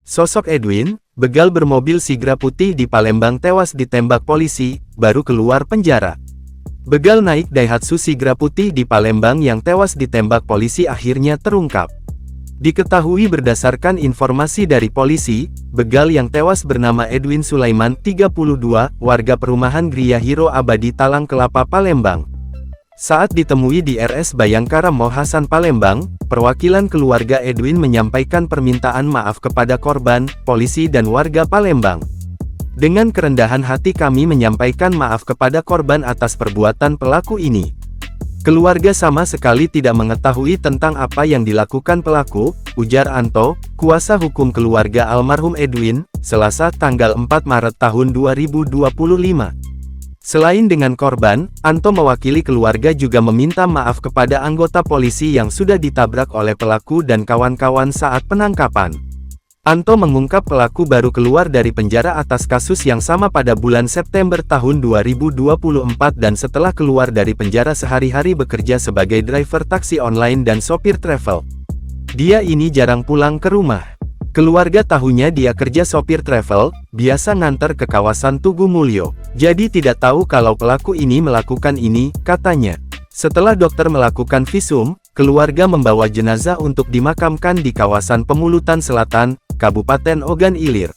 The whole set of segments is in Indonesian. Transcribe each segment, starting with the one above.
Sosok Edwin, begal bermobil Sigra putih di Palembang tewas ditembak polisi, baru keluar penjara. Begal naik Daihatsu Sigra putih di Palembang yang tewas ditembak polisi akhirnya terungkap. Diketahui berdasarkan informasi dari polisi, begal yang tewas bernama Edwin Sulaiman, 32, warga perumahan Gria Hiro Abadi Talang Kelapa, Palembang. Saat ditemui di RS Bayangkara Mohasan Palembang, perwakilan keluarga Edwin menyampaikan permintaan maaf kepada korban, polisi dan warga Palembang. Dengan kerendahan hati kami menyampaikan maaf kepada korban atas perbuatan pelaku ini. Keluarga sama sekali tidak mengetahui tentang apa yang dilakukan pelaku, ujar Anto, kuasa hukum keluarga almarhum Edwin, Selasa tanggal 4 Maret tahun 2025. Selain dengan korban, Anto mewakili keluarga juga meminta maaf kepada anggota polisi yang sudah ditabrak oleh pelaku dan kawan-kawan saat penangkapan. Anto mengungkap pelaku baru keluar dari penjara atas kasus yang sama pada bulan September tahun 2024 dan setelah keluar dari penjara sehari-hari bekerja sebagai driver taksi online dan sopir travel. Dia ini jarang pulang ke rumah. Keluarga tahunya dia kerja sopir travel, biasa nganter ke kawasan Tugu Mulyo. Jadi tidak tahu kalau pelaku ini melakukan ini, katanya. Setelah dokter melakukan visum, keluarga membawa jenazah untuk dimakamkan di kawasan Pemulutan Selatan, Kabupaten Ogan Ilir.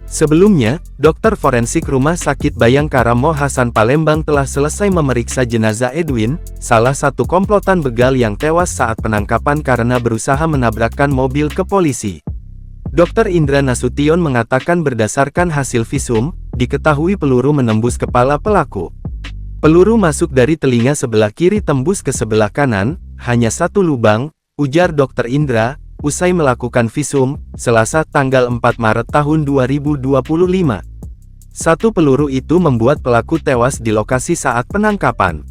Sebelumnya, dokter forensik Rumah Sakit Bayangkara Mohasan Palembang telah selesai memeriksa jenazah Edwin, salah satu komplotan begal yang tewas saat penangkapan karena berusaha menabrakkan mobil ke polisi. Dr. Indra Nasution mengatakan berdasarkan hasil visum, diketahui peluru menembus kepala pelaku. Peluru masuk dari telinga sebelah kiri tembus ke sebelah kanan, hanya satu lubang, ujar Dr. Indra, usai melakukan visum, Selasa tanggal 4 Maret tahun 2025. Satu peluru itu membuat pelaku tewas di lokasi saat penangkapan.